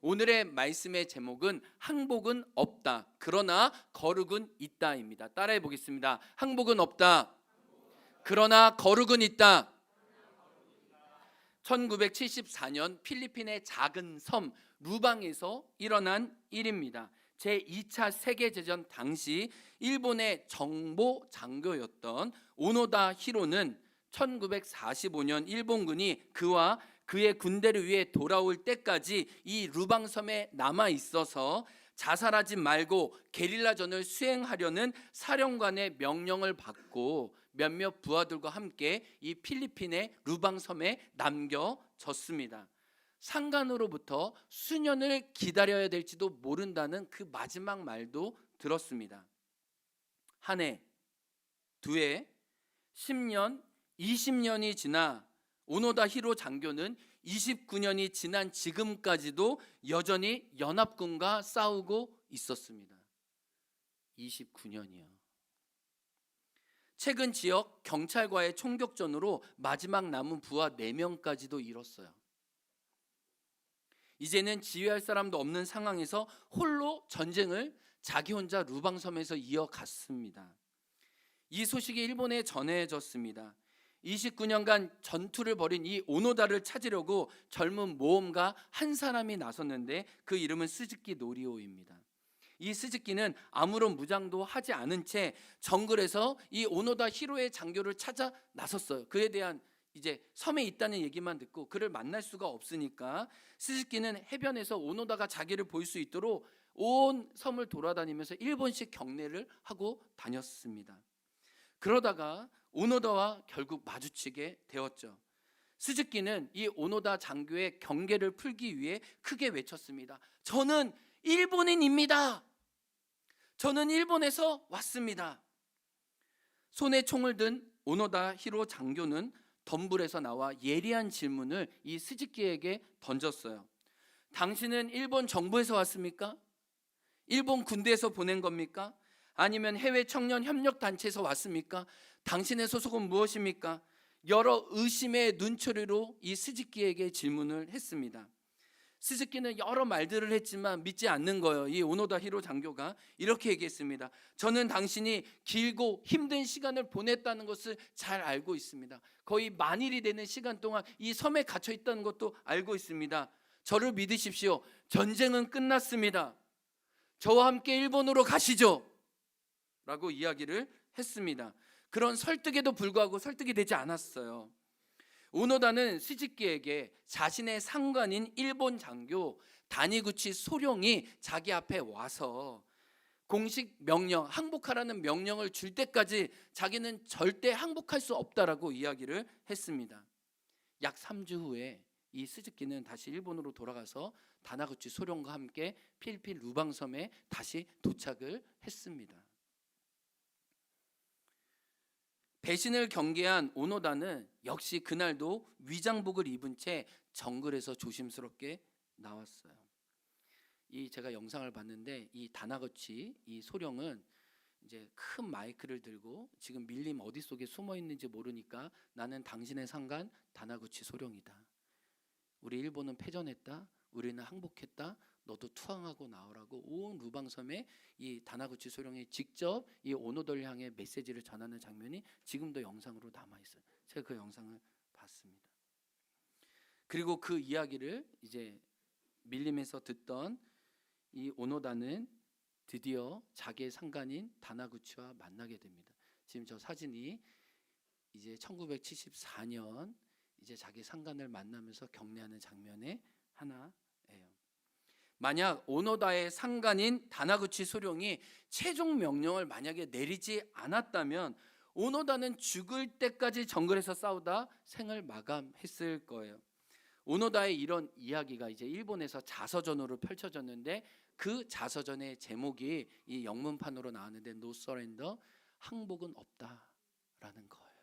오늘의 말씀의 제목은 항복은 없다. 그러나 거룩은 있다입니다. 따라해 보겠습니다. 항복은 없다. 그러나 거룩은 있다. 1974년 필리핀의 작은 섬 루방에서 일어난 일입니다. 제2차 세계대전 당시 일본의 정보 장교였던 오노다 히로는 1945년 일본군이 그와 그의 군대를 위해 돌아올 때까지 이 루방섬에 남아 있어서 자살하지 말고 게릴라전을 수행하려는 사령관의 명령을 받고 몇몇 부하들과 함께 이 필리핀의 루방섬에 남겨졌습니다. 상관으로부터 수년을 기다려야 될지도 모른다는 그 마지막 말도 들었습니다. 한 해, 두 해, 10년, 20년이 지나 오노다 히로 장교는 29년이 지난 지금까지도 여전히 연합군과 싸우고 있었습니다. 29년이요. 최근 지역 경찰과의 총격전으로 마지막 남은 부하 4명까지도 잃었어요. 이제는 지휘할 사람도 없는 상황에서 홀로 전쟁을 자기 혼자 루방섬에서 이어갔습니다. 이 소식이 일본에 전해졌습니다. 29년간 전투를 벌인 이 오노다를 찾으려고 젊은 모험가 한 사람이 나섰는데 그 이름은 스즈키 노리오입니다. 이 스즈키는 아무런 무장도 하지 않은 채 정글에서 이 오노다 히로의 장교를 찾아 나섰어요. 그에 대한 이제 섬에 있다는 얘기만 듣고 그를 만날 수가 없으니까 스즈키는 해변에서 오노다가 자기를 볼 수 있도록 온 섬을 돌아다니면서 1번씩 경례를 하고 다녔습니다. 그러다가 오노다와 결국 마주치게 되었죠. 스즈키는 이 오노다 장교의 경계를 풀기 위해 크게 외쳤습니다. 저는 일본인입니다. 저는 일본에서 왔습니다. 손에 총을 든 오노다 히로 장교는 덤불에서 나와 예리한 질문을 이 스즈키에게 던졌어요. 당신은 일본 정부에서 왔습니까? 일본 군대에서 보낸 겁니까? 아니면 해외 청년 협력 단체에서 왔습니까? 당신의 소속은 무엇입니까? 여러 의심의 눈초리로 이 스즈키에게 질문을 했습니다. 스즈키는 여러 말들을 했지만 믿지 않는 거예요. 이 오노다 히로 장교가 이렇게 얘기했습니다. 저는 당신이 길고 힘든 시간을 보냈다는 것을 잘 알고 있습니다. 거의 만일이 되는 시간 동안 이 섬에 갇혀 있다는 것도 알고 있습니다. 저를 믿으십시오. 전쟁은 끝났습니다. 저와 함께 일본으로 가시죠. 라고 이야기를 했습니다. 그런 설득에도 불구하고 설득이 되지 않았어요. 오노다는 스즈키에게 자신의 상관인 일본 장교 다니구치 소룡이 자기 앞에 와서 공식 명령, 항복하라는 명령을 줄 때까지 자기는 절대 항복할 수 없다라고 이야기를 했습니다. 약 3주 후에 이 스즈키는 다시 일본으로 돌아가서 다나구치 소룡과 함께 필리핀 루방섬에 다시 도착을 했습니다. 배신을 경계한 오노다는 역시 그날도 위장복을 입은 채 정글에서 조심스럽게 나왔어요. 이 제가 영상을 봤는데 이 다나구치 이 소령은 이제 큰 마이크를 들고 지금 밀림 어디 속에 숨어 있는지 모르니까 나는 당신의 상관 다나구치 소령이다. 우리 일본은 패전했다. 우리는 항복했다. 너도 투항하고 나오라고 온 루방섬에 이 다나구치 소령이 직접 이 오노다를 향해 메시지를 전하는 장면이 지금도 영상으로 남아 있어요. 제가 그 영상을 봤습니다. 그리고 그 이야기를 이제 밀림에서 듣던 이 오노다는 드디어 자기의 상관인 다나구치와 만나게 됩니다. 지금 저 사진이 이제 1974년 이제 자기 상관을 만나면서 격려하는 장면의 하나예요. 만약 오노다의 상관인 다나구치 소룡이 최종 명령을 만약에 내리지 않았다면 오노다는 죽을 때까지 정글에서 싸우다 생을 마감했을 거예요. 오노다의 이런 이야기가 이제 일본에서 자서전으로 펼쳐졌는데 그 자서전의 제목이 이 영문판으로 나왔는데 No Surrender, 항복은 없다라는 거예요.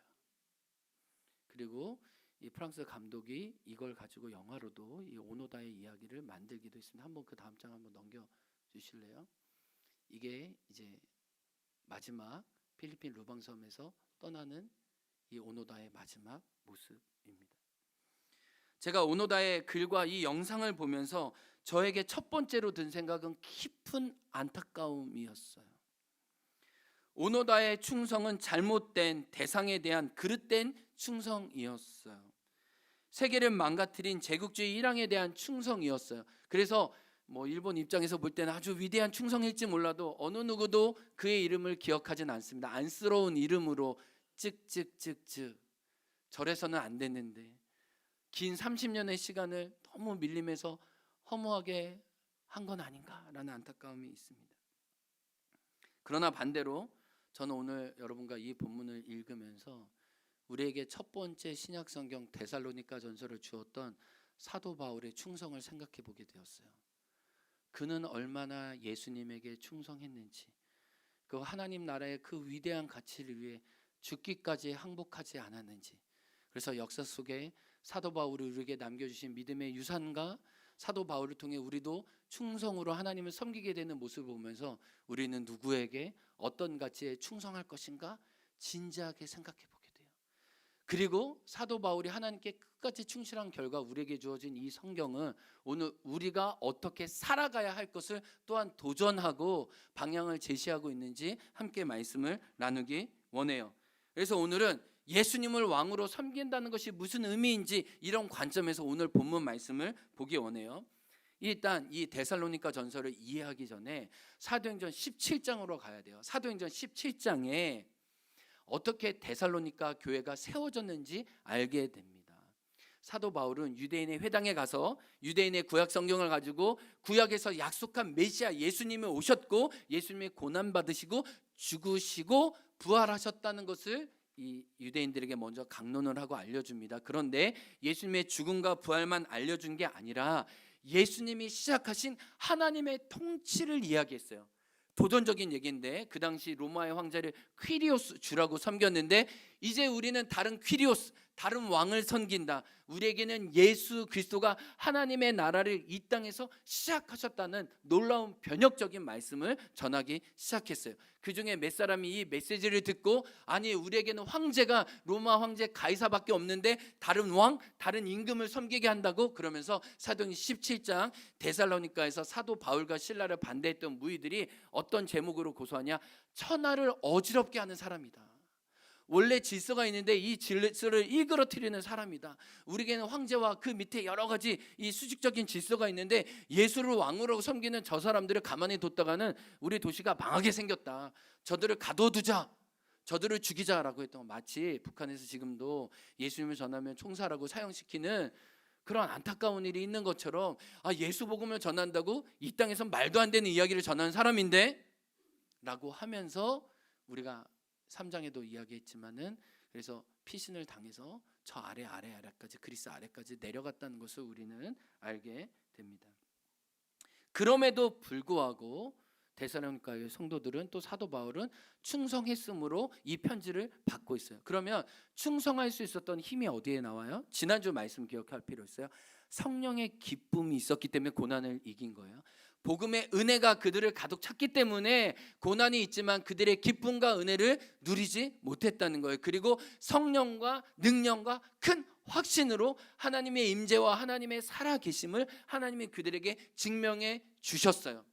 그리고 이 프랑스 감독이 이걸 가지고 영화로도 이 오노다의 이야기를 만들기도 했습니다. 한번 그 다음 장 한번 넘겨 주실래요? 이게 이제 마지막 필리핀 루방섬에서 떠나는 이 오노다의 마지막 모습입니다. 제가 오노다의 글과 이 영상을 보면서 저에게 첫 번째로 든 생각은 깊은 안타까움이었어요. 오노다의 충성은 잘못된 대상에 대한 그릇된 충성이었어요. 세계를 망가뜨린 제국주의 일왕에 대한 충성이었어요. 그래서 일본 입장에서 볼 때는 아주 위대한 충성일지 몰라도 어느 누구도 그의 이름을 기억하진 않습니다. 안쓰러운 이름으로 찍찍찍찍. 절에서는 안 됐는데 긴 30년의 시간을 너무 밀림에서 허무하게 한 건 아닌가라는 안타까움이 있습니다. 그러나 반대로 저는 오늘 여러분과 이 본문을 읽으면서 우리에게 첫 번째 신약 성경 데살로니가 전서를 주었던 사도 바울의 충성을 생각해 보게 되었어요. 그는 얼마나 예수님에게 충성했는지, 그 하나님 나라의 그 위대한 가치를 위해 죽기까지 항복하지 않았는지. 그래서 역사 속에 사도 바울이 우리에게 남겨주신 믿음의 유산과 사도 바울을 통해 우리도 충성으로 하나님을 섬기게 되는 모습을 보면서 우리는 누구에게 어떤 가치에 충성할 것인가 진지하게 생각해 보게 돼요. 그리고 사도 바울이 하나님께 끝까지 충실한 결과 우리에게 주어진 이 성경은 오늘 우리가 어떻게 살아가야 할 것을 또한 도전하고 방향을 제시하고 있는지 함께 말씀을 나누기 원해요. 그래서 오늘은 예수님을 왕으로 섬긴다는 것이 무슨 의미인지 이런 관점에서 오늘 본문 말씀을 보기 원해요. 일단 이 데살로니가 전서를 이해하기 전에 사도행전 17장으로 가야 돼요. 사도행전 17장에 어떻게 데살로니가 교회가 세워졌는지 알게 됩니다. 사도 바울은 유대인의 회당에 가서 유대인의 구약 성경을 가지고 구약에서 약속한 메시아 예수님이 오셨고 예수님이 고난 받으시고 죽으시고 부활하셨다는 것을 이 유대인들에게 먼저 강론을 하고 알려줍니다. 그런데 예수님의 죽음과 부활만 알려준 게 아니라 예수님이 시작하신 하나님의 통치를 이야기했어요. 도전적인 얘기인데 그 당시 로마의 황제를 퀴리오스 주라고 섬겼는데 이제 우리는 다른 퀴리오스, 다른 왕을 섬긴다. 우리에게는 예수 그리스도가 하나님의 나라를 이 땅에서 시작하셨다는 놀라운 변혁적인 말씀을 전하기 시작했어요. 그중에 몇 사람이 이 메시지를 듣고 아니 우리에게는 황제가 로마 황제 가이사밖에 없는데 다른 왕, 다른 임금을 섬기게 한다고 그러면서 사도행전 17장 데살로니가에서 사도 바울과 실라를 반대했던 무리들이 어떤 제목으로 고소하냐? 천하를 어지럽게 하는 사람이다. 원래 질서가 있는데 이 질서를 일그러뜨리는 사람이다. 우리에게는 황제와 그 밑에 여러 가지 이 수직적인 질서가 있는데 예수를 왕으로 섬기는 저 사람들을 가만히 뒀다가는 우리 도시가 망하게 생겼다. 저들을 가둬두자. 저들을 죽이자라고 했던 거 마치 북한에서 지금도 예수님을 전하면 총살하고 사형시키는 그런 안타까운 일이 있는 것처럼 예수 복음을 전한다고 이 땅에선 말도 안 되는 이야기를 전하는 사람인데 라고 하면서 우리가 3장에도 이야기했지만은 그래서 피신을 당해서 저 아래까지 그리스 아래까지 내려갔다는 것을 우리는 알게 됩니다. 그럼에도 불구하고 데살로니가의 성도들은 또 사도 바울은 충성했으므로 이 편지를 받고 있어요. 그러면 충성할 수 있었던 힘이 어디에 나와요? 지난주 말씀 기억할 필요 있어요. 성령의 기쁨이 있었기 때문에 고난을 이긴 거예요. 복음의 은혜가 그들을 가득 찼기 때문에 고난이 있지만 그들의 기쁨과 은혜를 누리지 못했다는 거예요. 그리고 성령과 능력과 큰 확신으로 하나님의 임재와 하나님의 살아계심을 하나님이 그들에게 증명해 주셨어요.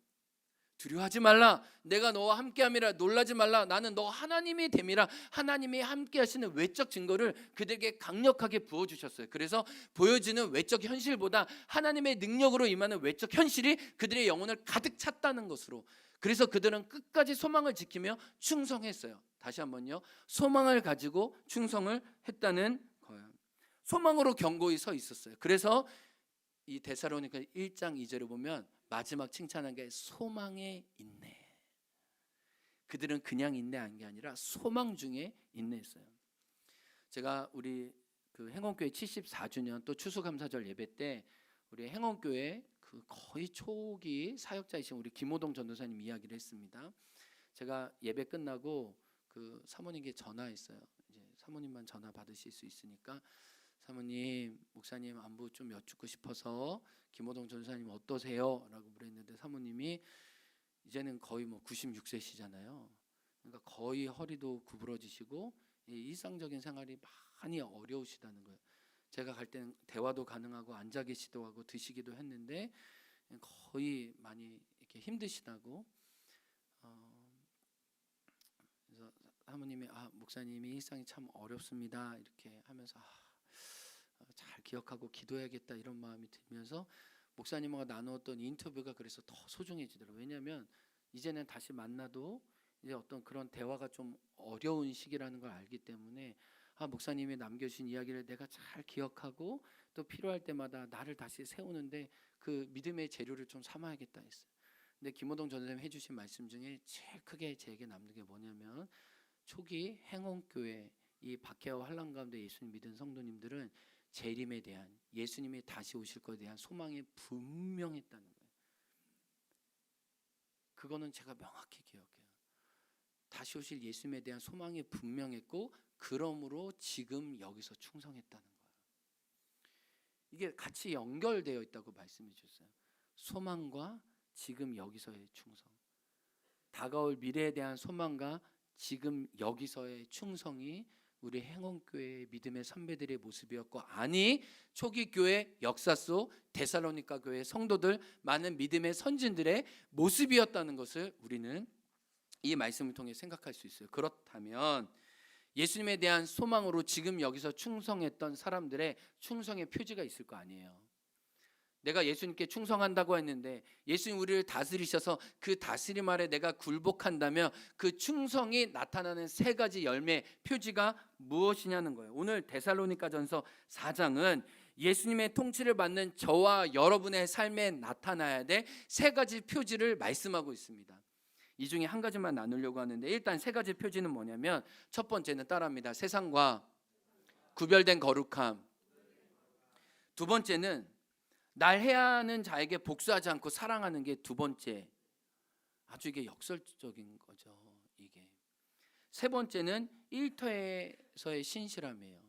두려워하지 말라. 내가 너와 함께함이라. 놀라지 말라. 나는 너 하나님이 됨이라. 하나님이 함께하시는 외적 증거를 그들에게 강력하게 부어주셨어요. 그래서 보여지는 외적 현실보다 하나님의 능력으로 임하는 외적 현실이 그들의 영혼을 가득 찼다는 것으로. 그래서 그들은 끝까지 소망을 지키며 충성했어요. 다시 한번요. 소망을 가지고 충성을 했다는 거예요. 소망으로 견고히 서 있었어요. 그래서 이 데살로니가 1장 2절을 보면 마지막 칭찬한 게 소망에 인내. 그들은 그냥 인내한 게 아니라 소망 중에 인내했어요. 제가 우리 그 행원교회 74주년 또 추수감사절 예배 때 우리 행원교회 그 거의 초기 사역자이신 우리 김호동 전도사님 이야기를 했습니다. 제가 예배 끝나고 그 사모님께 전화했어요. 이제 사모님만 전화 받으실 수 있으니까 사모님, 목사님 안부 좀 여쭙고 싶어서 김호동 전사님 어떠세요? 라고 물었는데 사모님이 이제는 거의 96세시잖아요. 그러니까 거의 허리도 구부러지시고 일상적인 생활이 많이 어려우시다는 거예요. 제가 갈 때는 대화도 가능하고 앉아 계시기도 하고 드시기도 했는데 거의 많이 이렇게 힘드시다고. 그래서 사모님이 목사님이 일상이 참 어렵습니다 이렇게 하면서 잘 기억하고 기도해야겠다 이런 마음이 들면서 목사님과 나누었던 인터뷰가 그래서 더 소중해지더라고요. 왜냐하면 이제는 다시 만나도 이제 어떤 그런 대화가 좀 어려운 시기라는 걸 알기 때문에 목사님이 남겨주신 이야기를 내가 잘 기억하고 또 필요할 때마다 나를 다시 세우는데 그 믿음의 재료를 좀 삼아야겠다 했어요. 근데 김호동 전사님 해주신 말씀 중에 제일 크게 제게 남는 게 뭐냐면 초기 행원교회 이 박해와 환난 가운데 예수님 믿은 성도님들은 재림에 대한 예수님이 다시 오실 것에 대한 소망이 분명했다는 거예요. 그거는 제가 명확히 기억해요. 다시 오실 예수님에 대한 소망이 분명했고 그러므로 지금 여기서 충성했다는 거예요. 이게 같이 연결되어 있다고 말씀해 주셨어요. 소망과 지금 여기서의 충성, 다가올 미래에 대한 소망과 지금 여기서의 충성이 우리 행원교회의 믿음의 선배들의 모습이었고, 아니 초기 교회 역사 속 데살로니가 교회 성도들 많은 믿음의 선진들의 모습이었다는 것을 우리는 이 말씀을 통해 생각할 수 있어요. 그렇다면 예수님에 대한 소망으로 지금 여기서 충성했던 사람들의 충성의 표지가 있을 거 아니에요. 내가 예수님께 충성한다고 했는데 예수님 우리를 다스리셔서 그 다스림 아래 내가 굴복한다면 그 충성이 나타나는 세 가지 열매 표지가 무엇이냐는 거예요. 오늘 데살로니가전서 4장은 예수님의 통치를 받는 저와 여러분의 삶에 나타나야 될 세 가지 표지를 말씀하고 있습니다. 이 중에 한 가지만 나누려고 하는데, 일단 세 가지 표지는 뭐냐면 첫 번째는 따라합니다. 세상과 구별된 거룩함. 두 번째는 날 해하는 자에게 복수하지 않고 사랑하는 게 두 번째. 아주 이게 역설적인 거죠. 이게 세 번째는 일터에서의 신실함이에요.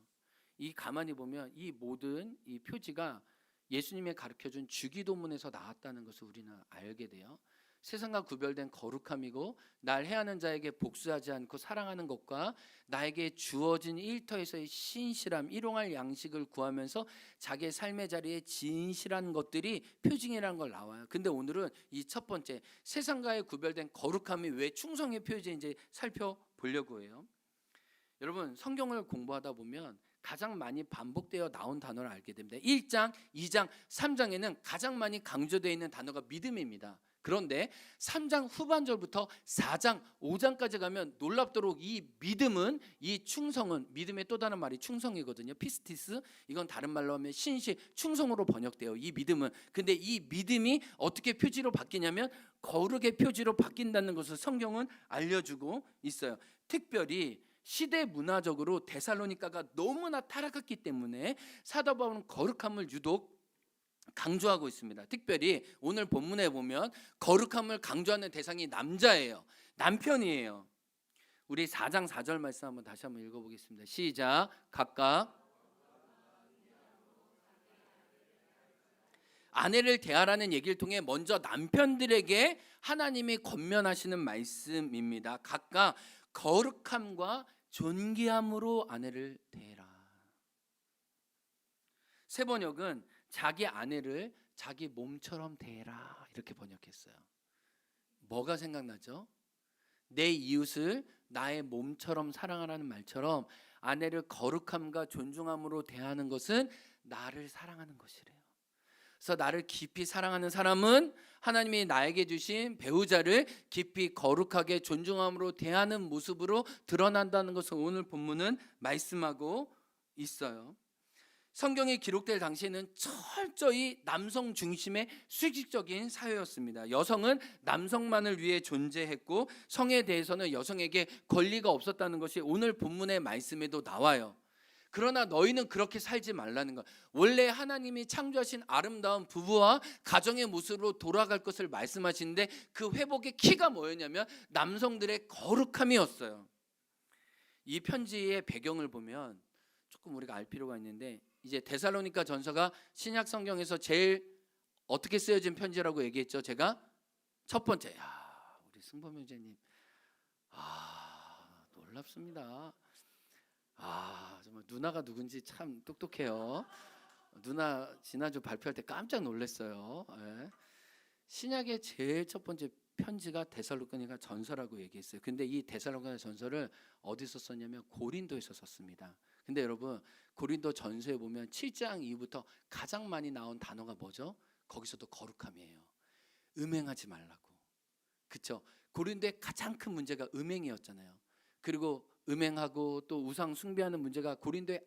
이 가만히 보면 이 모든 이 표지가 예수님의 가르쳐준 주기도문에서 나왔다는 것을 우리는 알게 돼요. 세상과 구별된 거룩함이고 날 해하는 자에게 복수하지 않고 사랑하는 것과 나에게 주어진 일터에서의 신실함, 일용할 양식을 구하면서 자기의 삶의 자리에 진실한 것들이 표징이라는 걸 나와요. 근데 오늘은 이 첫 번째 세상과의 구별된 거룩함이 왜 충성의 표지인지 살펴보려고 해요. 여러분 성경을 공부하다 보면 가장 많이 반복되어 나온 단어를 알게 됩니다. 1장, 2장, 3장에는 가장 많이 강조되어 있는 단어가 믿음입니다. 그런데 3장 후반절부터 4장, 5장까지 가면 놀랍도록 이 믿음은, 이 충성은, 믿음의 또 다른 말이 충성이거든요. 피스티스, 이건 다른 말로 하면 신실, 충성으로 번역돼요. 이 믿음은. 근데 이 믿음이 어떻게 표지로 바뀌냐면 거룩의 표지로 바뀐다는 것을 성경은 알려주고 있어요. 특별히 시대 문화적으로 데살로니가가 너무나 타락했기 때문에 사도 바울은 거룩함을 유독 강조하고 있습니다. 특별히 오늘 본문에 보면 거룩함을 강조하는 대상이 남자예요. 남편이에요. 우리 4장 4절 말씀 한번 다시 한번 읽어보겠습니다. 시작. 각각 아내를 대하라는 얘기를 통해 먼저 남편들에게 하나님이 권면하시는 말씀입니다. 각각 거룩함과 존귀함으로 아내를 대해라. 세 번역은 자기 아내를 자기 몸처럼 대해라 이렇게 번역했어요. 뭐가 생각나죠? 내 이웃을 나의 몸처럼 사랑하라는 말처럼 아내를 거룩함과 존중함으로 대하는 것은 나를 사랑하는 것이래요. 그래서 나를 깊이 사랑하는 사람은 하나님이 나에게 주신 배우자를 깊이 거룩하게 존중함으로 대하는 모습으로 드러난다는 것을 오늘 본문은 말씀하고 있어요. 성경이 기록될 당시에는 철저히 남성 중심의 수직적인 사회였습니다. 여성은 남성만을 위해 존재했고 성에 대해서는 여성에게 권리가 없었다는 것이 오늘 본문의 말씀에도 나와요. 그러나 너희는 그렇게 살지 말라는 것. 원래 하나님이 창조하신 아름다운 부부와 가정의 모습으로 돌아갈 것을 말씀하시는데 그 회복의 키가 뭐였냐면 남성들의 거룩함이었어요. 이 편지의 배경을 보면 조금 우리가 알 필요가 있는데, 이제 데살로니가 전서가 신약 성경에서 제일 어떻게 쓰여진 편지라고 얘기했죠. 제가 첫 번째, 우리 승범 형제님, 놀랍습니다. 정말 누나가 누군지 참 똑똑해요. 누나 지난주 발표할 때 깜짝 놀랐어요. 예. 신약의 제일 첫 번째 편지가 데살로니가 전서라고 얘기했어요. 근데 이 데살로니가 전서를 어디서 썼냐면 고린도에서 썼습니다. 근데 여러분 고린도 전서에 보면 7장 이후부터 가장 많이 나온 단어가 뭐죠? 거기서도 거룩함이에요. 음행하지 말라고. 그렇죠? 고린도의 가장 큰 문제가 음행이었잖아요. 그리고 음행하고 또 우상 숭배하는 문제가 고린도에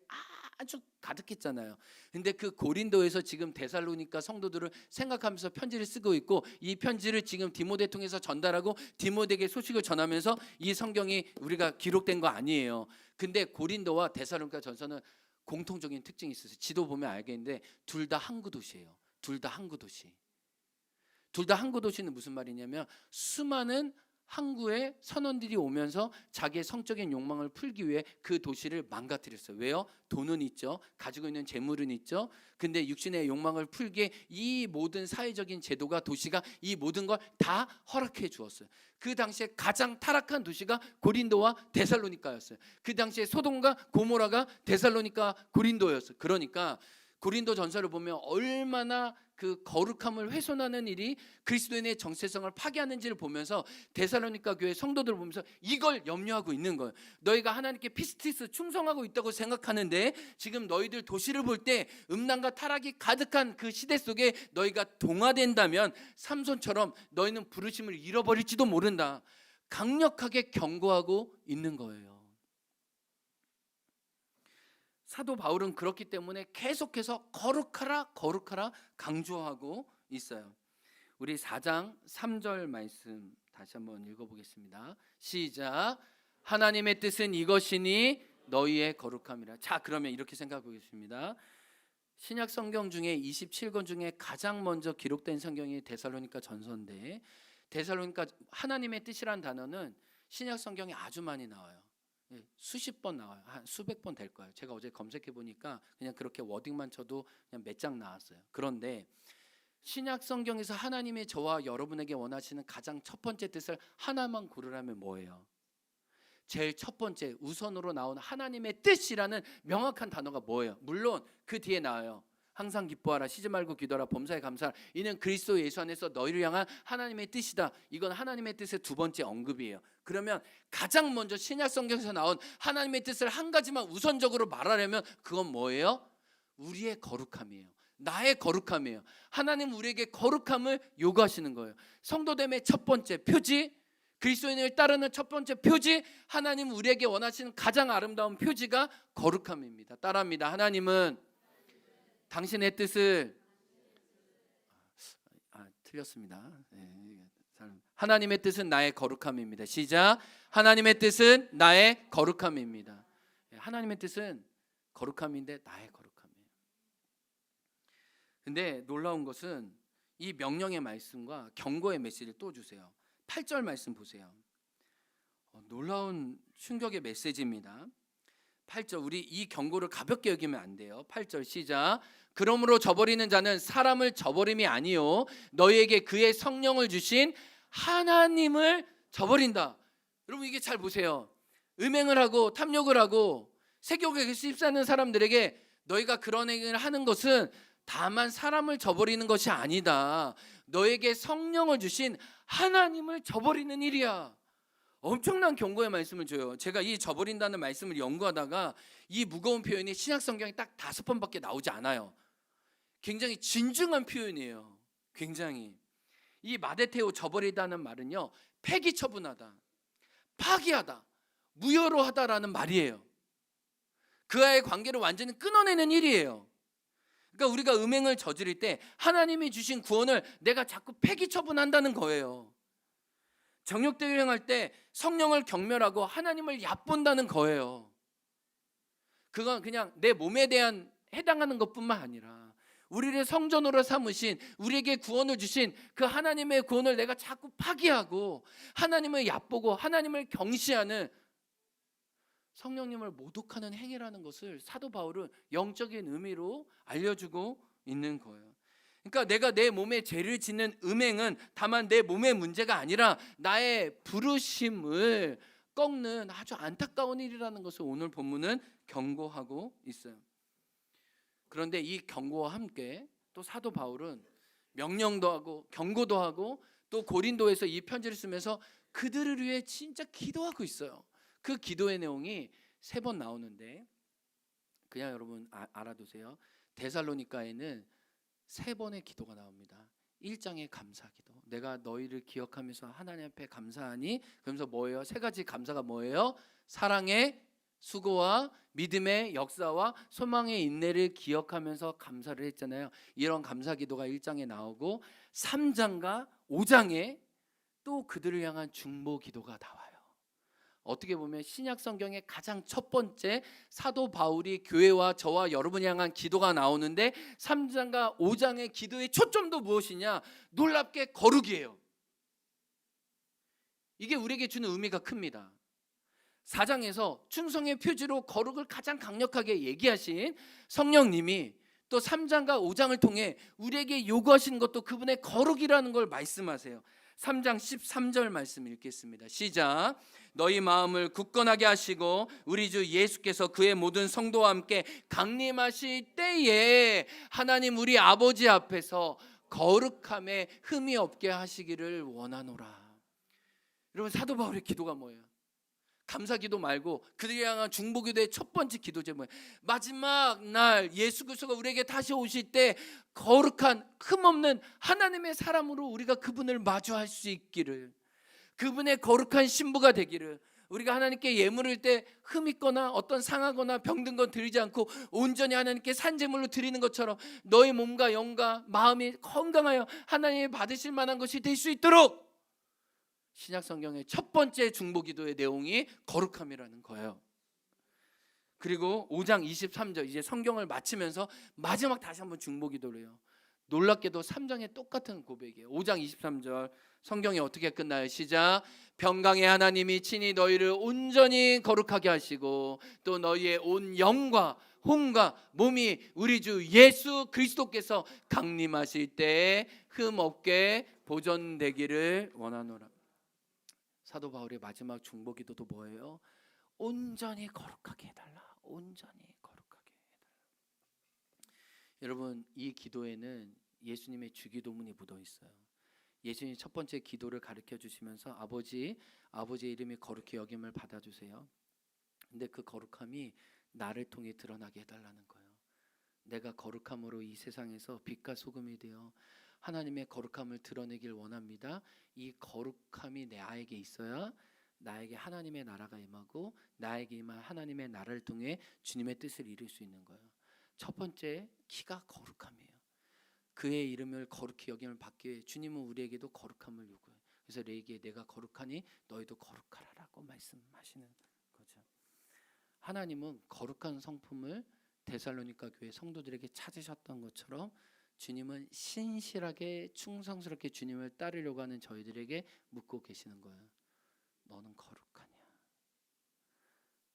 아주 가득했잖아요. 근데 그 고린도에서 지금 데살로니가 성도들을 생각하면서 편지를 쓰고 있고, 이 편지를 지금 디모데 통해서 전달하고 디모데에게 소식을 전하면서 이 성경이 우리가 기록된 거 아니에요. 근데 고린도와 데살로니가 전서는 공통적인 특징이 있어요. 지도 보면 알겠는데 둘 다 항구 도시예요. 둘 다 항구 도시. 둘 다 항구 도시는 무슨 말이냐면 수많은 항구의 선원들이 오면서 자기의 성적인 욕망을 풀기 위해 그 도시를 망가뜨렸어요. 왜요? 돈은 있죠. 가지고 있는 재물은 있죠. 근데 육신의 욕망을 풀기에 이 모든 사회적인 제도가, 도시가 이 모든 걸 다 허락해 주었어요. 그 당시에 가장 타락한 도시가 고린도와 데살로니가였어요. 그 당시에 소돔과 고모라가 데살로니가, 고린도였어요. 그러니까 고린도 전서를 보면 얼마나 그 거룩함을 훼손하는 일이 그리스도인의 정체성을 파괴하는지를 보면서 데살로니가 교회 성도들을 보면서 이걸 염려하고 있는 거예요. 너희가 하나님께 피스티스 충성하고 있다고 생각하는데 지금 너희들 도시를 볼 때 음란과 타락이 가득한 그 시대 속에 너희가 동화된다면 삼손처럼 너희는 부르심을 잃어버릴지도 모른다. 강력하게 경고하고 있는 거예요. 사도 바울은 그렇기 때문에 계속해서 거룩하라 거룩하라 강조하고 있어요. 우리 4장 3절 말씀 다시 한번 읽어보겠습니다. 시작. 하나님의 뜻은 이것이니 너희의 거룩함이라. 자, 그러면 이렇게 생각해 보겠습니다. 신약 성경 중에 27권 중에 가장 먼저 기록된 성경이 데살로니가 전서인데, 데살로니가 하나님의 뜻이란 단어는 신약 성경에 아주 많이 나와요. 수십 번 나와요. 한 수백 번 될 거예요. 제가 어제 검색해 보니까 그냥 그렇게 워딩만 쳐도 그냥 몇 장 나왔어요. 그런데 신약 성경에서 하나님의 저와 여러분에게 원하시는 가장 첫 번째 뜻을 하나만 고르라면 뭐예요? 제일 첫 번째 우선으로 나온 하나님의 뜻이라는 명확한 단어가 뭐예요? 물론 그 뒤에 나와요. 항상 기뻐하라, 쉬지 말고 기도하라, 범사에 감사하라. 이는 그리스도 예수 안에서 너희를 향한 하나님의 뜻이다. 이건 하나님의 뜻의 두 번째 언급이에요. 그러면 가장 먼저 신약 성경에서 나온 하나님의 뜻을 한 가지만 우선적으로 말하려면 그건 뭐예요? 우리의 거룩함이에요. 나의 거룩함이에요. 하나님 우리에게 거룩함을 요구하시는 거예요. 성도됨의 첫 번째 표지, 그리스도인을 따르는 첫 번째 표지, 하나님 우리에게 원하시는 가장 아름다운 표지가 거룩함입니다. 따라합니다. 하나님은 당신의 뜻을 틀렸습니다. 하나님의 뜻은 나의 거룩함입니다. 시작. 하나님의 뜻은 나의 거룩함입니다. 하나님의 뜻은 거룩함인데 나의 거룩함이에요. 근데 놀라운 것은 이 명령의 말씀과 경고의 메시지를 또 주세요. 8절 말씀 보세요. 놀라운 충격의 메시지입니다. 8절, 우리 이 경고를 가볍게 여기면 안 돼요. 8절 시작. 그러므로 저버리는 자는 사람을 저버림이 아니요 너희에게 그의 성령을 주신 하나님을 저버린다. 여러분 이게 잘 보세요. 음행을 하고 탐욕을 하고 세교육에 휩싸는 사람들에게 너희가 그런 행위를 하는 것은 다만 사람을 저버리는 것이 아니다. 너에게 성령을 주신 하나님을 저버리는 일이야. 엄청난 경고의 말씀을 줘요. 제가 이 저버린다는 말씀을 연구하다가 이 무거운 표현이 신약 성경에 딱 5번밖에 나오지 않아요. 굉장히 진중한 표현이에요. 굉장히. 이 마데테오 저버리다는 말은요, 폐기 처분하다, 파기하다, 무효로 하다라는 말이에요. 그와의 관계를 완전히 끊어내는 일이에요. 그러니까 우리가 음행을 저지를 때 하나님이 주신 구원을 내가 자꾸 폐기 처분한다는 거예요. 정욕되게 행할 때 성령을 경멸하고 하나님을 얕본다는 거예요. 그건 그냥 내 몸에 대한 해당하는 것뿐만 아니라 우리를 성전으로 삼으신, 우리에게 구원을 주신 그 하나님의 구원을 내가 자꾸 파기하고 하나님을 얕보고 하나님을 경시하는, 성령님을 모독하는 행위라는 것을 사도 바울은 영적인 의미로 알려주고 있는 거예요. 그러니까 내가 내 몸에 죄를 짓는 음행은 다만 내 몸의 문제가 아니라 나의 부르심을 꺾는 아주 안타까운 일이라는 것을 오늘 본문은 경고하고 있어요. 그런데 이 경고와 함께 또 사도 바울은 명령도 하고 경고도 하고 또 고린도에서 이 편지를 쓰면서 그들을 위해 진짜 기도하고 있어요. 그 기도의 내용이 3번 나오는데 그냥 여러분 알아두세요. 데살로니가에는 3번의 기도가 나옵니다. 1장의 감사기도, 내가 너희를 기억하면서 하나님 앞에 감사하니, 그러면서 뭐예요? 3가지 감사가 뭐예요? 사랑의 수고와 믿음의 역사와 소망의 인내를 기억하면서 감사를 했잖아요. 이런 감사기도가 1장에 나오고 3장과 5장에 또 그들을 향한 중보기도가 나와요. 어떻게 보면 신약 성경의 가장 첫 번째 사도 바울이 교회와 저와 여러분이 향한 기도가 나오는데 3장과 5장의 기도의 초점도 무엇이냐? 놀랍게 거룩이에요. 이게 우리에게 주는 의미가 큽니다. 4장에서 충성의 표지로 거룩을 가장 강력하게 얘기하신 성령님이 또 3장과 5장을 통해 우리에게 요구하시는 것도 그분의 거룩이라는 걸 말씀하세요. 3장 13절 말씀 읽겠습니다. 시작. 너희 마음을 굳건하게 하시고 우리 주 예수께서 그의 모든 성도와 함께 강림하실 때에 하나님 우리 아버지 앞에서 거룩함에 흠이 없게 하시기를 원하노라. 여러분, 사도 바울의 기도가 뭐예요? 감사기도 말고 그들이 향한 중보기도의 첫 번째 기도 제목이 마지막 날 예수 그리스도가 우리에게 다시 오실 때 거룩한 흠없는 하나님의 사람으로 우리가 그분을 마주할 수 있기를, 그분의 거룩한 신부가 되기를, 우리가 하나님께 예물을 때 흠 있거나 어떤 상하거나 병든 건 드리지 않고 온전히 하나님께 산제물로 드리는 것처럼 너의 몸과 영과 마음이 건강하여 하나님이 받으실 만한 것이 될 수 있도록 신약 성경의 첫 번째 중보기도의 내용이 거룩함이라는 거예요. 그리고 5장 23절 이제 성경을 마치면서 마지막 다시 한번 중보기도를 해요. 놀랍게도 3장에 똑같은 고백이에요. 5장 23절 성경이 어떻게 끝나요? 시작. 평강의 하나님이 친히 너희를 온전히 거룩하게 하시고 또 너희의 온 영과 혼과 몸이 우리 주 예수 그리스도께서 강림하실 때에 흠 없게 보존되기를 원하노라. 사도 바울의 마지막 중보기도도 뭐예요? 온전히 거룩하게 해달라. 온전히 거룩하게 해달라. 여러분, 이 기도에는 예수님의 주기도문이 묻어 있어요. 예수님이 첫 번째 기도를 가르쳐 주시면서 아버지의 이름이 거룩히 여김을 받아주세요. 근데 그 거룩함이 나를 통해 드러나게 해달라는 거예요. 내가 거룩함으로 이 세상에서 빛과 소금이 되어 하나님의 거룩함을 드러내길 원합니다. 이 거룩함이 나에게 있어야 나에게 하나님의 나라가 임하고 나에게 임한 하나님의 나라를 통해 주님의 뜻을 이룰 수 있는 거예요. 첫 번째 키가 거룩함이에요. 그의 이름을 거룩히 여김을 받기 위해 주님은 우리에게도 거룩함을 요구해요. 그래서 너희에게 내가 거룩하니 너희도 거룩하라라고 말씀하시는 거죠. 하나님은 거룩한 성품을 데살로니가 교회 성도들에게 찾으셨던 것처럼 주님은 신실하게 충성스럽게 주님을 따르려고 하는 저희들에게 묻고 계시는 거예요. 너는 거룩하냐?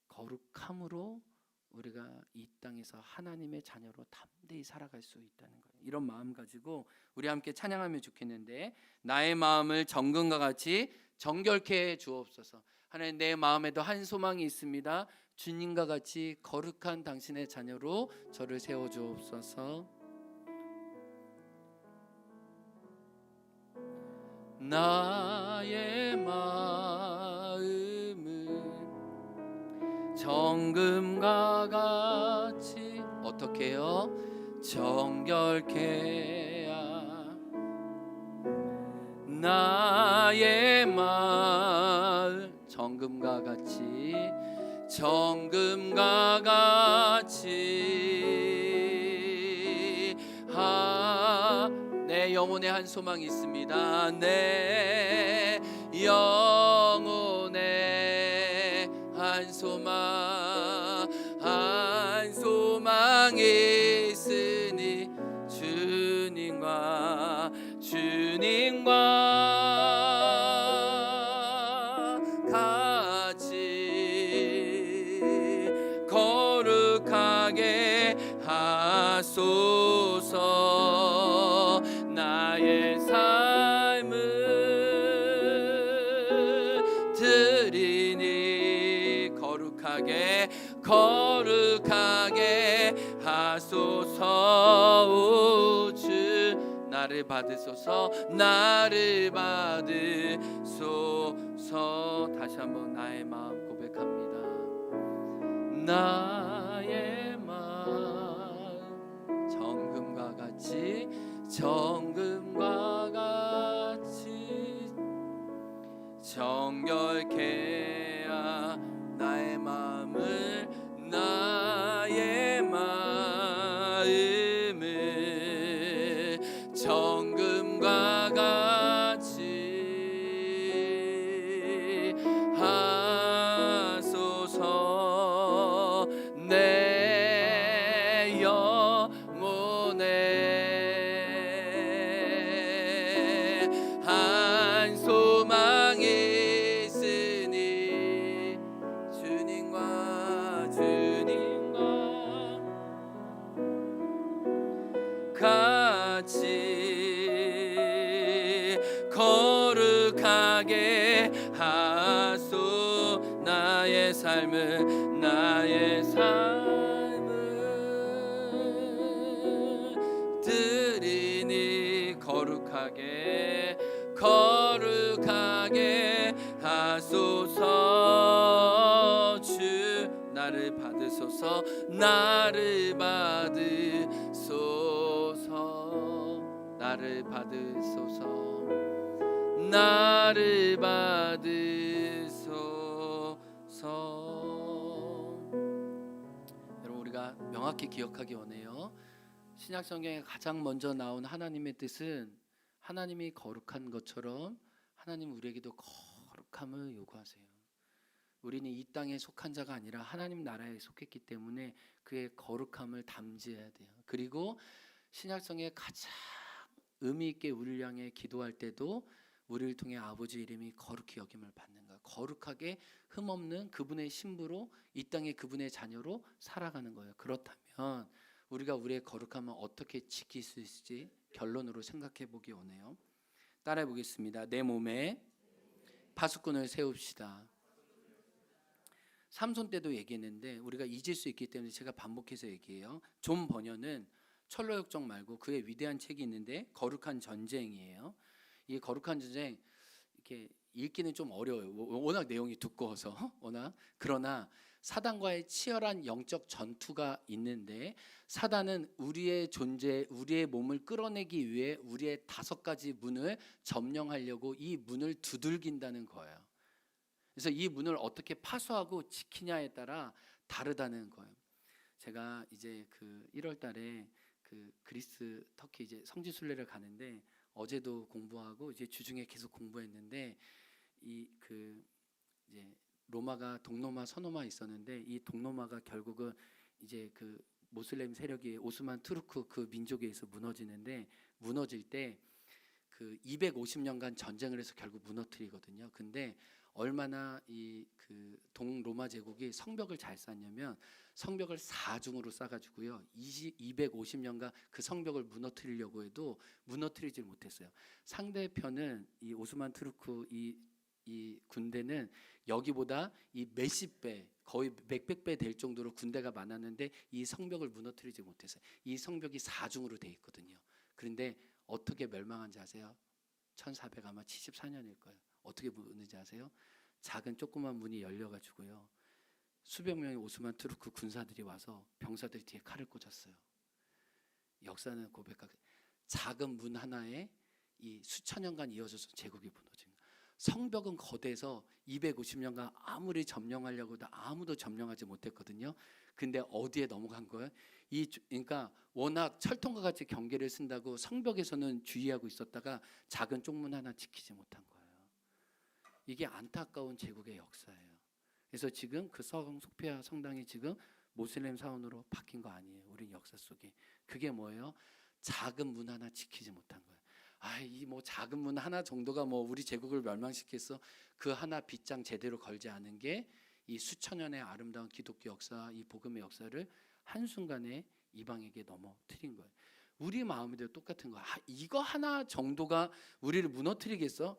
거룩함으로 우리가 이 땅에서 하나님의 자녀로 담대히 살아갈 수 있다는 거예요. 이런 마음 가지고 우리 함께 찬양하면 좋겠는데, 나의 마음을 정금과 같이 정결케 해 주옵소서. 하나님, 내 마음에도 한 소망이 있습니다. 주님과 같이 거룩한 당신의 자녀로 저를 세워 주옵소서. 나의 마음은 정금과 같이 어떻게 해요? 정결케 해야. 나의 마음 정금과 같이 정금과 같이 내 영혼에 한 소망이 있습니다. 내 영혼에 한 소망이 있으니 주님과 같이 거룩하게 하소서. 나의 삶을 드리니 거룩하게 거룩하게 하소서. 오 주 나를 받으소서 나를 받으소서. 다시 한번 나의 마음 고백합니다. 나의 마음 정금과 같이 정금과 같이 정결케 하 나의 마음을 나의 마음을 정금과 같이 하소서. 내 영혼에 한 소망이 있으니 주님과 같이 거룩하게 하소. 나의 삶을 드리니 거룩하게 거룩하게 하소서. 주 나를 받으소서 나를 받으소서 나를 받으소서 나를 받으소서. 여러분 우리가 명확히 기억하기 원해요. 신약 성경에 가장 먼저 나온 하나님의 뜻은 하나님이 거룩한 것처럼 하나님 우리에게도 거룩함을 요구하세요. 우리는 이 땅에 속한 자가 아니라 하나님 나라에 속했기 때문에 그의 거룩함을 담지해야 돼요. 그리고 신약성에 가장 의미 있게 우리를 향해 기도할 때도 우리를 통해 아버지 이름이 거룩히 여김을 받는 거예요. 거룩하게 흠없는 그분의 신부로 이 땅에 그분의 자녀로 살아가는 거예요. 그렇다면 우리가 우리의 거룩함을 어떻게 지킬 수 있을지 결론으로 생각해 보기 원해요. 따라해 보겠습니다. 내 몸에 파수꾼을 세웁시다. 삼손 때도 얘기했는데 우리가 잊을 수 있기 때문에 제가 반복해서 얘기해요. 존 버녀는 철로역정 말고 그의 위대한 책이 있는데 거룩한 전쟁이에요. 이 거룩한 전쟁 이렇게 읽기는 좀 어려워요. 워낙 내용이 두꺼워서 그러나 사단과의 치열한 영적 전투가 있는데 사단은 우리의 존재, 우리의 몸을 끌어내기 위해 우리의 5가지 문을 점령하려고 이 문을 두들긴다는 거예요. 그래서 이 문을 어떻게 파수하고 지키냐에 따라 다르다는 거예요. 제가 이제 그 1월 달에 그 그리스, 터키 이제 성지 순례를 가는데 어제도 공부하고 이제 주중에 계속 공부했는데 이 그 이제 로마가 동로마 서노마 있었는데 이 동로마가 결국은 이제 그 모슬렘 세력이 오스만 투르크 그 민족에 의해서 무너지는데 무너질 때 그 250년간 전쟁을 해서 결국 무너뜨리거든요. 근데 얼마나 이 그 동로마 제국이 성벽을 잘 쌓냐면 성벽을 4중으로 쌓아가지고요 250년간 그 성벽을 무너뜨리려고 해도 무너뜨리질 못했어요. 상대편은 이 오스만 투르크 이 군대는 여기보다 이 몇십 배 거의 몇백 배 될 정도로 군대가 많았는데 이 성벽을 무너뜨리지 못했어요. 이 성벽이 4중으로 돼 있거든요. 그런데 어떻게 멸망한지 아세요? 1400 아마 74년일 거예요. 어떻게 무너지 아세요? 작은 조그만 문이 열려가지고요 수백 명의 오스만 투르크 군사들이 와서 병사들 뒤에 칼을 꽂았어요. 역사는 고백하게 작은 문 하나에 이 수천 년간 이어져서 제국이 무너진 거예요. 성벽은 거대해서 250년간 아무리 점령하려고 해도 아무도 점령하지 못했거든요. 근데 어디에 넘어간 거예요? 그러니까 워낙 철통과 같이 경계를 쓴다고 성벽에서는 주의하고 있었다가 작은 쪽문 하나 지키지 못한 거예요. 이게 안타까운 제국의 역사예요. 그래서 지금 그 소피아 성당이 지금 모슬렘 사원으로 바뀐 거 아니에요. 우리 역사 속에 그게 뭐예요? 작은 문 하나 지키지 못한 거예요. 이 뭐 작은 문 하나 정도가 뭐 우리 제국을 멸망시켰어? 그 하나 빗장 제대로 걸지 않은 게 이 수천 년의 아름다운 기독교 역사, 이 복음의 역사를 한순간에 이방에게 넘어뜨린 거예요. 우리 마음에도 똑같은 거야. 이거 하나 정도가 우리를 무너뜨리겠어?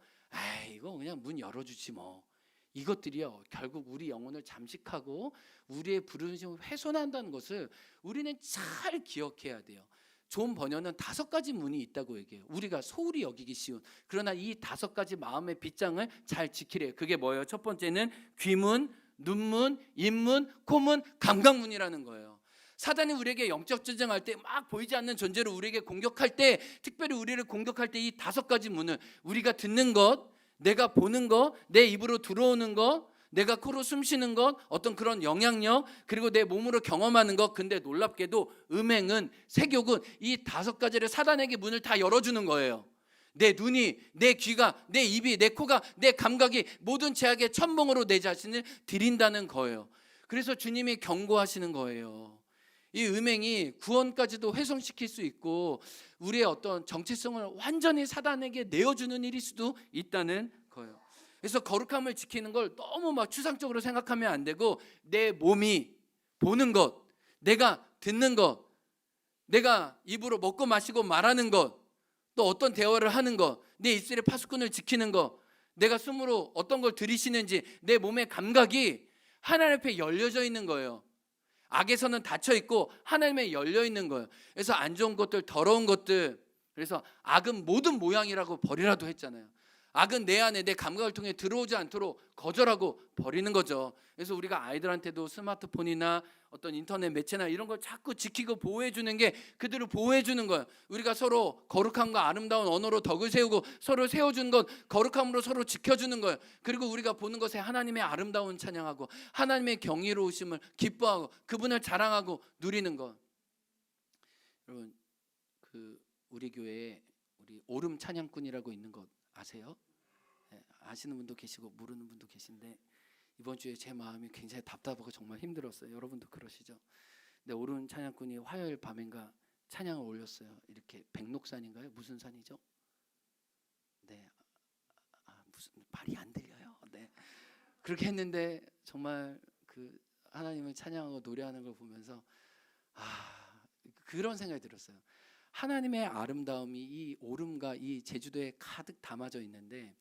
이거 그냥 문 열어주지 뭐. 이것들이요 결국 우리 영혼을 잠식하고 우리의 부르심을 훼손한다는 것을 우리는 잘 기억해야 돼요. 존 버녀는 5가지 문이 있다고 얘기해요. 우리가 소홀히 여기기 쉬운, 그러나 이 5가지 마음의 빗장을 잘 지키래요. 그게 뭐예요? 첫 번째는 귀문, 눈문, 입문, 코문, 감각문이라는 거예요. 사단이 우리에게 영적 전쟁할 때 막 보이지 않는 존재로 우리에게 공격할 때, 특별히 우리를 공격할 때 이 5가지 문을, 우리가 듣는 것, 내가 보는 것, 내 입으로 들어오는 것, 내가 코로 숨 쉬는 것, 어떤 그런 영향력, 그리고 내 몸으로 경험하는 것. 근데 놀랍게도 음행은, 세욕은 이 5가지를 사단에게 문을 다 열어주는 거예요. 내 눈이, 내 귀가, 내 입이, 내 코가, 내 감각이 모든 죄악의 천봉으로 내 자신을 드린다는 거예요. 그래서 주님이 경고하시는 거예요. 이 음행이 구원까지도 훼손시킬 수 있고 우리의 어떤 정체성을 완전히 사단에게 내어주는 일일 수도 있다는 거예요. 그래서 거룩함을 지키는 걸 너무 막 추상적으로 생각하면 안 되고, 내 몸이 보는 것, 내가 듣는 것, 내가 입으로 먹고 마시고 말하는 것, 또 어떤 대화를 하는 것, 내 입술의 파수꾼을 지키는 것, 내가 숨으로 어떤 걸 들이쉬는지, 내 몸의 감각이 하나님 앞에 열려져 있는 거예요. 악에서는 닫혀 있고 하나님에 열려 있는 거예요. 그래서 안 좋은 것들, 더러운 것들, 그래서 악은 모든 모양이라고 버리라도 했잖아요. 악은 내 안에, 내 감각을 통해 들어오지 않도록 거절하고 버리는 거죠. 그래서 우리가 아이들한테도 스마트폰이나 어떤 인터넷 매체나 이런 걸 자꾸 지키고 보호해 주는 게 그들을 보호해 주는 거예요. 우리가 서로 거룩함과 아름다운 언어로 덕을 세우고 서로 세워주는 것, 거룩함으로 서로 지켜주는 거예요. 그리고 우리가 보는 것에 하나님의 아름다운 찬양하고 하나님의 경이로우심을 기뻐하고 그분을 자랑하고 누리는 것. 여러분, 우리 교회에 우리 오름 찬양꾼이라고 있는 것 아세요? 네, 아시는 분도 계시고 모르는 분도 계신데, 이번 주에 제 마음이 굉장히 답답하고 정말 힘들었어요. 여러분도 그러시죠? 근데 오른 찬양꾼이 화요일 밤인가 찬양을 올렸어요. 이렇게 백록산인가요? 무슨 산이죠? 네, 무슨 말이 안 들려요. 네, 그렇게 했는데 정말 그 하나님을 찬양하고 노래하는 걸 보면서 그런 생각이 들었어요. 하나님의 아름다움이 이 오름과 이 제주도에 가득 담아져 있는데,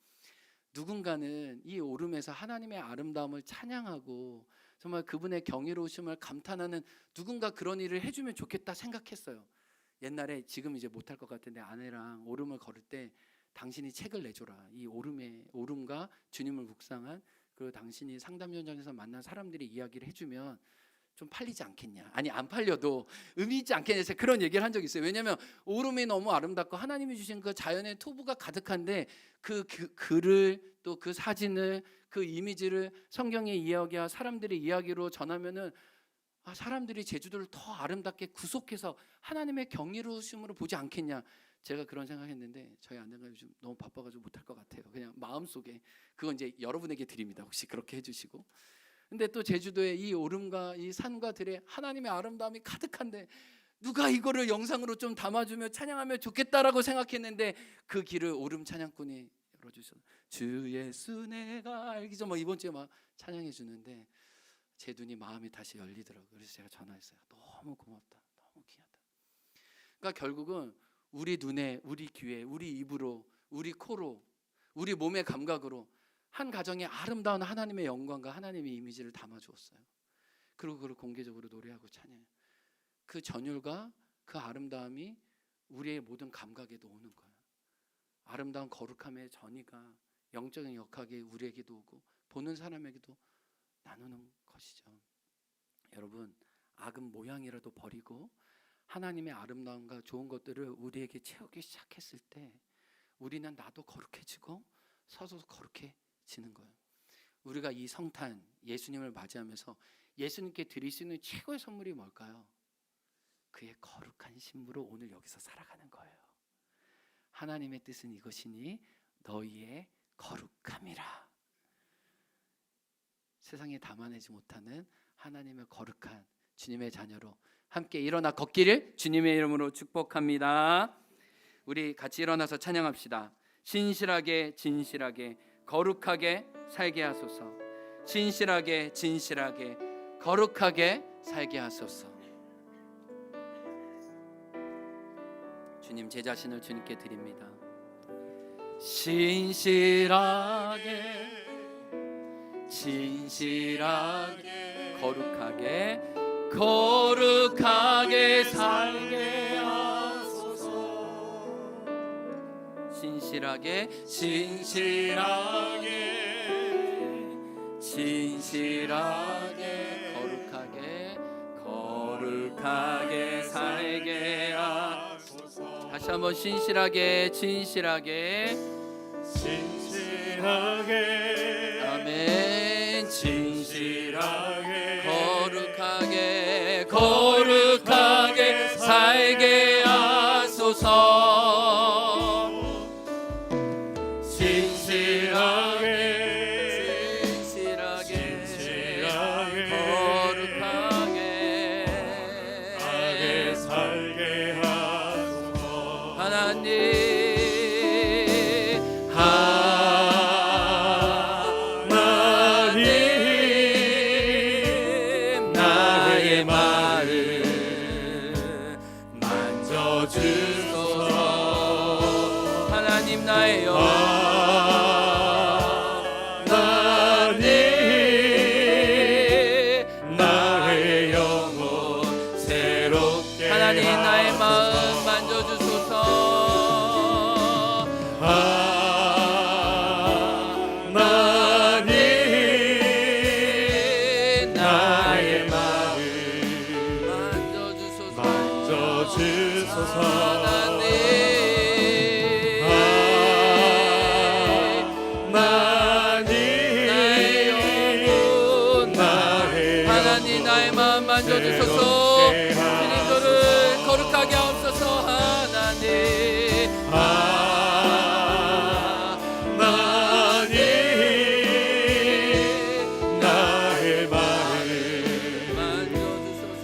누군가는 이 오름에서 하나님의 아름다움을 찬양하고 정말 그분의 경이로우심을 감탄하는 누군가 그런 일을 해주면 좋겠다 생각했어요. 옛날에, 지금 이제 못할 것 같은데 아내랑 오름을 걸을 때 당신이 책을 내줘라. 이 오름과 주님을 묵상한, 그리고 당신이 상담 현장에서 만난 사람들이 이야기를 해주면 좀 팔리지 않겠냐, 아니 안 팔려도 의미 있지 않겠냐, 그런 얘기를 한 적이 있어요. 왜냐하면 오름이 너무 아름답고 하나님이 주신 그 자연의 토부가 가득한데 그 글을, 또 그 사진을, 그 이미지를 성경의 이야기와 사람들의 이야기로 전하면은 사람들이 제주도를 더 아름답게 구속해서 하나님의 경이로우심으로 보지 않겠냐. 제가 그런 생각했는데 저희 아내가 요즘 너무 바빠가지고 못할 것 같아요. 그냥 마음속에, 그건 이제 여러분에게 드립니다. 혹시 그렇게 해주시고. 근데 또 제주도에 이 오름과 이 산과 들에 하나님의 아름다움이 가득한데 누가 이거를 영상으로 좀 담아주며 찬양하면 좋겠다라고 생각했는데, 그 길을 오름 찬양꾼이 열어주셔서 주 예수 내가 알기죠, 이번 주에 막 찬양해 주는데 제 눈이, 마음이 다시 열리더라고요. 그래서 제가 전화했어요. 너무 고맙다, 너무 귀하다. 그러니까 결국은 우리 눈에, 우리 귀에, 우리 입으로, 우리 코로, 우리 몸의 감각으로 한 가정에 아름다운 하나님의 영광과 하나님의 이미지를 담아주었어요. 그리고 그걸 공개적으로 노래하고 찬양해요. 그 전율과 그 아름다움이 우리의 모든 감각에도 오는 거예요. 아름다운 거룩함의 전이가 영적인 역학이 우리에게도 오고 보는 사람에게도 나누는 것이죠. 여러분, 악은 모양이라도 버리고 하나님의 아름다움과 좋은 것들을 우리에게 채우기 시작했을 때 우리는 나도 거룩해지고 서로 거룩해지는 거예요. 우리가 이 성탄 예수님을 맞이하면서 예수님께 드릴 수 있는 최고의 선물이 뭘까요? 그의 거룩한 신부로 오늘 여기서 살아가는 거예요. 하나님의 뜻은 이것이니 너희의 거룩함이라. 세상에 담아내지 못하는 하나님의 거룩한 주님의 자녀로 함께 일어나 걷기를 주님의 이름으로 축복합니다. 우리 같이 일어나서 찬양합시다. 신실하게 진실하게 거룩하게 살게 하소서. 신실하게 진실하게 거룩하게 살게 하소서. 주님, 제 자신을 주님께 드립니다. 신실하게 신실하게 거룩하게 거룩하게 살게 하소서. 신실하게 거룩하게 거룩하게 살게 하소서. 다시 한번 신실하게 아멘. 진실하게 거룩하게 살게 하소서. 신실하게 거룩하게 살게 하소서. 하나님 나의 마음 만져주소서. 하나님 나의 영혼 새롭게 하나님 나의 마음 만져주소서. 하나님 나의 마음 만져주소서. 하나님 나의 마음 만져주소서. 주님 저를 거룩하게 하옵소서. 하나님 나의 마음 만져주소서.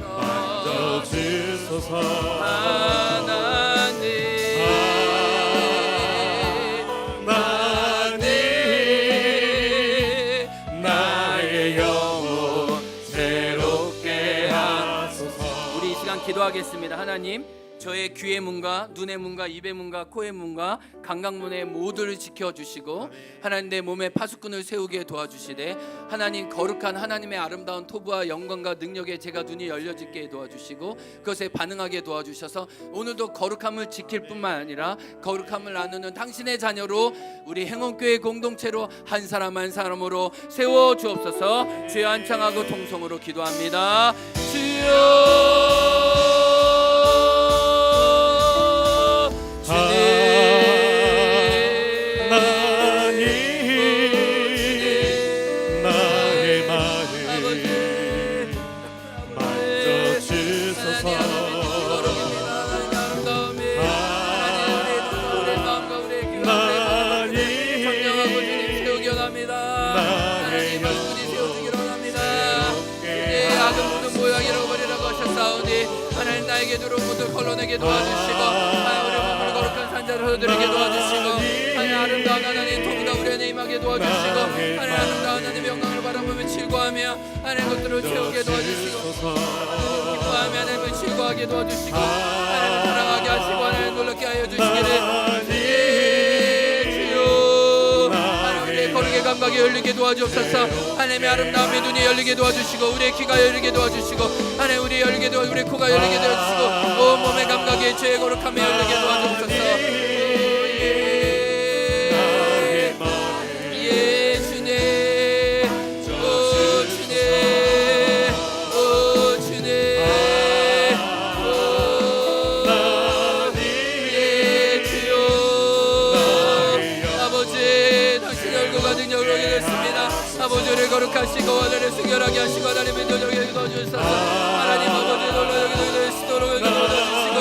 나의 영혼 새롭게 하소서. 우리 이 시간 기도하겠습니다. 하나님 저의 귀의 문과 눈의 문과 입의 문과 코의 문과 감각문의 모두를 지켜주시고 하나님 내 몸에 파수꾼을 세우게 도와주시되 하나님 거룩한 하나님의 아름다운 토부와 영광과 능력에 제가 눈이 열려지게 도와주시고 그것에 반응하게 도와주셔서 오늘도 거룩함을 지킬 뿐만 아니라 거룩함을 나누는 당신의 자녀로 우리 행원교회 공동체로 한 사람 한 사람으로 세워 주옵소서. 주여 한창하고 통성으로 기도합니다. 주여 하나님 나에게 들어온 모든 걸러내게 도와주시고 하나님 우리 몸을 거룩한 산자를 흐드리게 도와주시고 하나님 아름다운 하나님 통다 우리 안에 임하게 도와주시고 하나님 아름다운 하나님의 영광을 바라보며 즐거워하며 하나님 것들을 채우게 도와주시고 기뻐하며 하나님을 즐거워하게 도와주시고 하나님을 사랑하게 하시고 하나님 놀랍게 하여 주시기를 거룩의 감각이 열리게 도와주옵소서. 하나님의 아름다움의 눈이 열리게 도와주시고 우리의 귀가 열리게 도와주시고 하나님 우리 열리게 도와 우리의 코가 열리게 도와주시고 온 몸의 감각이 죄의 거룩함에 열리게 도와주옵소서. 아버지를 거룩하시고 하나님을 순결하게 하시고 하나님의 능력에 도와주소서. 하나님 아버지 놀라게 도와주시도록 도와주시고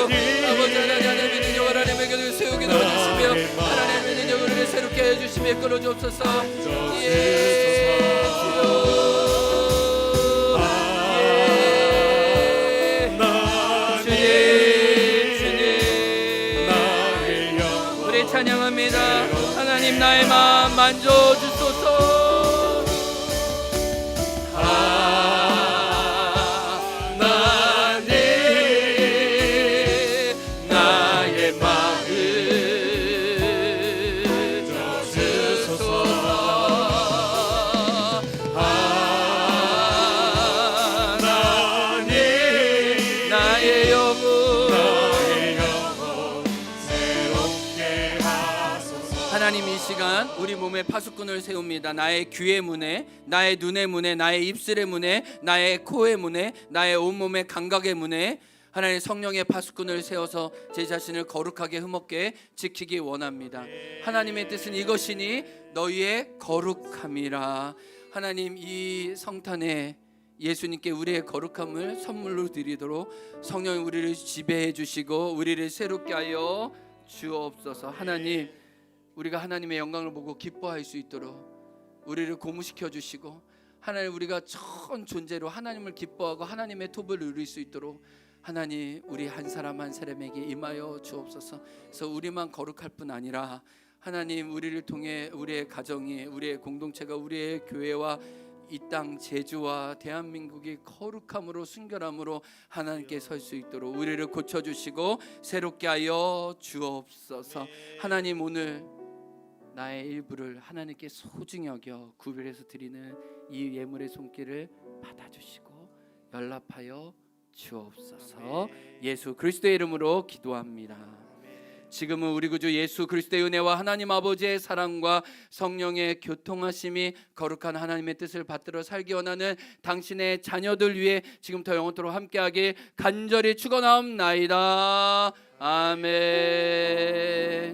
아버지 하나님의 능력을 하나님에게 세우게 도와주시며 하나님의 능력을 새롭게 해주시며 끌어주옵소서. 우리 찬양합니다. 하나님 나의 마음 만져주소서. 동안 우리 몸에 파수꾼을 세웁니다. 나의 귀의 문에, 나의 눈의 문에, 나의 입술의 문에, 나의 코의 문에, 나의 온몸의 감각의 문에 하나님 성령의 파수꾼을 세워서 제 자신을 거룩하게 흠없게 지키기 원합니다. 하나님의 뜻은 이것이니 너희의 거룩함이라. 하나님 이 성탄에 예수님께 우리의 거룩함을 선물로 드리도록 성령이 우리를 지배해 주시고 우리를 새롭게 하여 주옵소서. 하나님, 우리가 하나님의 영광을 보고 기뻐할 수 있도록 우리를 고무시켜 주시고 하나님, 우리가 전 존재로 하나님을 기뻐하고 하나님의 톱을 누릴 수 있도록 하나님, 우리 한 사람 한 사람에게 임하여 주옵소서. 그래서 우리만 거룩할 뿐 아니라 하나님, 우리를 통해 우리의 가정이, 우리의 공동체가, 우리의 교회와 이 땅 제주와 대한민국이 거룩함으로 순결함으로 하나님께 설 수 있도록 우리를 고쳐주시고 새롭게 하여 주옵소서. 하나님, 오늘 나의 일부를 하나님께 소중히 여겨 구별해서 드리는 이 예물의 손길을 받아주시고 연락하여 주옵소서. 예수 그리스도의 이름으로 기도합니다. 지금은 우리 구주 예수 그리스도의 은혜와 하나님 아버지의 사랑과 성령의 교통하심이 거룩한 하나님의 뜻을 받들어 살기 원하는 당신의 자녀들 위해 지금부터 영원토록 함께하길 간절히 축원하옵나이다. 아멘.